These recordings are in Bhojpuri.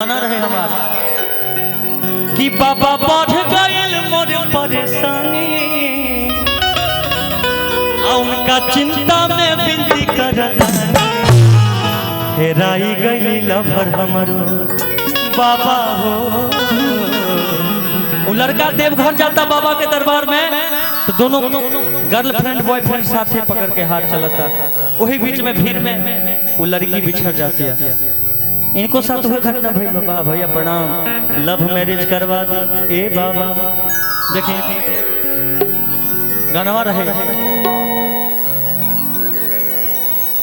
गाना रहे हमारा कि बाबा बढ़ गइल मोर परेशानी उनका चिंता में बिनती करतानी हेराई गइल लभर हमरो बाबा हो। वो लड़का देवघर जाता बाबा के दरबार में तो दोनों गर्लफ्रेंड बॉयफ्रेंड साथे पकड़ के हाथ चलता, वही बीच में भीड़ में वो लड़की बिछड़ जाती है। इनको साथ हुए घटना भाई बाबा भैया प्रणाम लव मैरिज करवा दी ए बाबा। देखिए गाना रहे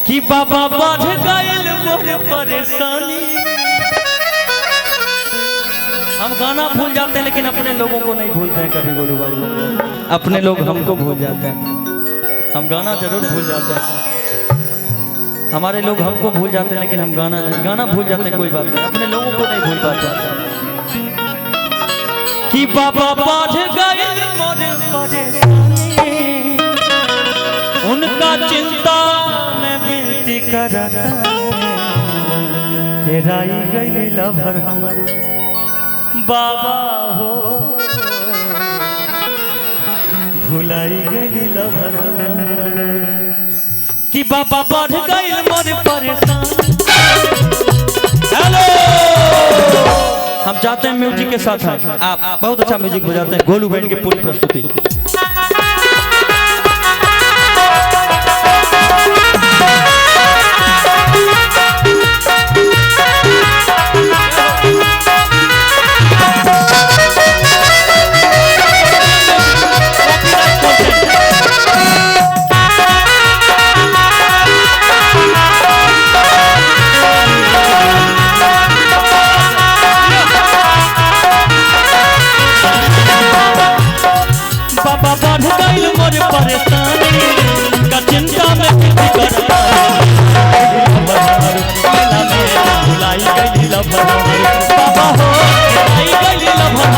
कि बाबा बढ़ गइल मोर परेशानी। हम गाना भूल जाते हैं लेकिन अपने लोगों को नहीं भूलते हैं कभी गोलू बाबू। अपने लोग हमको भूल जाते हैं, हम गाना जरूर भूल जाते हैं। हमारे लोग हमको भूल जाते हैं लेकिन हम गाना भूल जाते हैं, कोई बात नहीं, अपने लोगों को नहीं भूल पाते। कि बाबा बढ़ गइल मोर परेशानी उनका चिंता में बिनती करता हेराई गइल लभर हमर बाबा हो भुलाई गइल लभर कि बाबा बढ़ गइल मोर परेशान। हेलो हम चाहते हैं म्यूजिक के साथ हैं, आप बहुत अच्छा म्यूजिक बजाते हैं। गोलू बैंड की पूरी प्रस्तुति परेशानी का चिंता में करता भुलाई गइल लभर बाबा हो भुलाई गइल लभर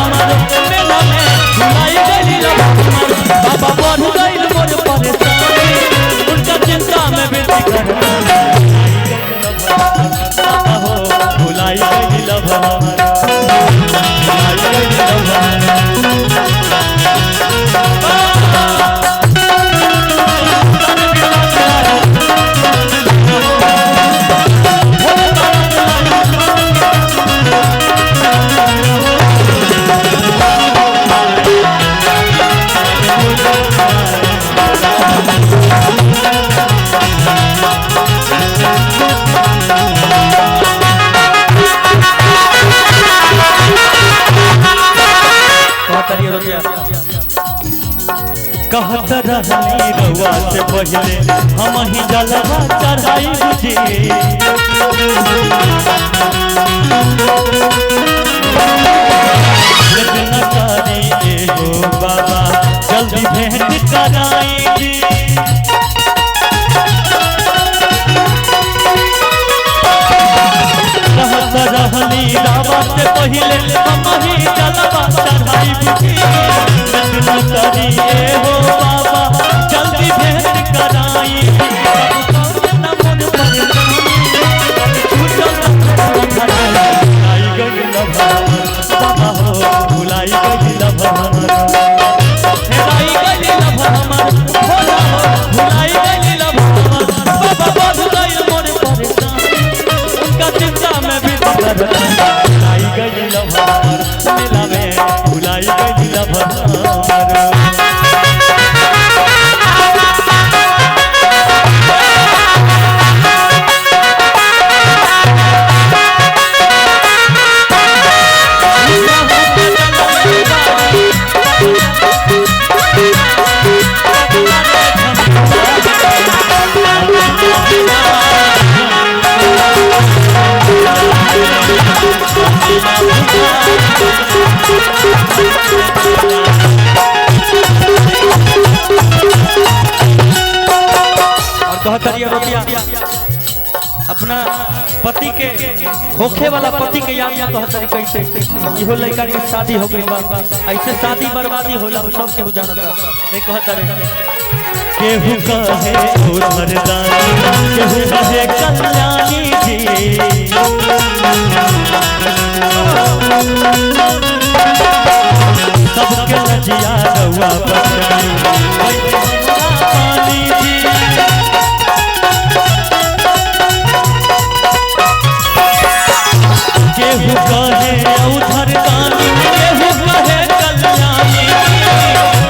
मेला में भुलाई गइल लभर बाबा बढ़ गइल मोर परेशानी उनका चिंता में बिनती करता बाबा हो भुलाई गइल लभर कहत रहनी रउआ से पहले हम ही जलवा चढ़ाई बुझे न करी एगो बाबा जल्दी भेंट कराएंगे। कहत रहनी रउआ से पहले हम ही जलवा चढ़ाई बुझे न करी एगो बाबा जल्दी भेंट कराई बाबा हो भुलाई गइल लभर हेराई गइल लभर हमर भोला हो भुलाई गइल लभर बाबा बढ़ गइल मोर परेशानी उनका चिंता में बिनती करता भुलाई गइल लभर मेला में भुलाई गइल लभर और कहतरिया अपना पति के होखे वाला पति के याद में कहतरी कैसे इहो लड़का के शादी हो गई बा ऐसे शादी बर्बादी होला सब केहू जानता नहीं कहतरे केहू कहे उधरदानी, केहू कहे कल्याणी जी। सबके लजिया रउआ बचाई पानी जी। केहू कहे उधरदानी, केहू कहे कल्याणी,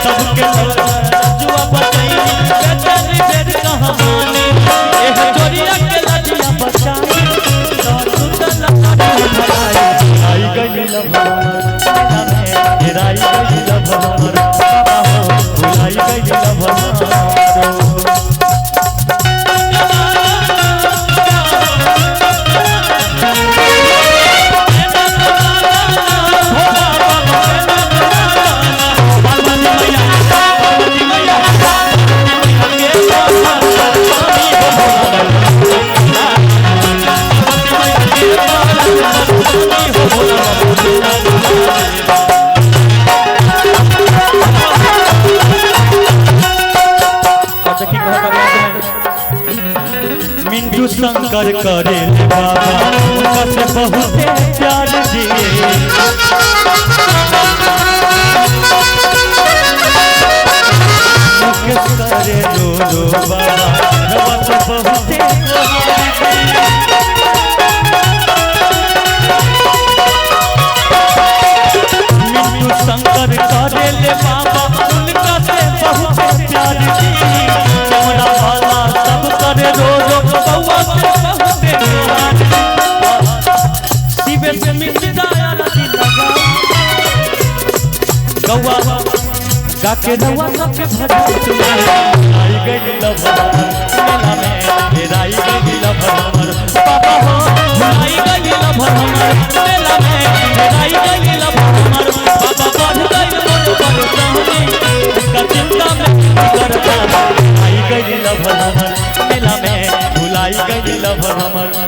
सबके लजुआ बचाई बेचारी बेर कहानी। एह चोरिया के लजिया बचाई सुतल आई गई लभवार हेराई गई लभवार बाबा हो भुलाई गई लभवार। मिंटू शंकर करे बाबा उनका से बहुत प्यार जी। मुकेश करे रो बाबा रवा से बहुत मिंटू शंकर करे ले बाबा उनका से बहुत प्यार जी। कमरा वाला सब करे रो बउआ से बहुत प्यार। शिवे से मिट जाया नदी लगा गौआ गाके रउआ सबके भजन आई गई लभवार मेला में हेराई गई लभवार बाबा हो आई गई लभवार मेला में हेराई गई लभवार बाबा बढ़ गई मोर परेशानी उसका चिंता में करता आई गई लभवार मेला में भुलाई गई लभवार।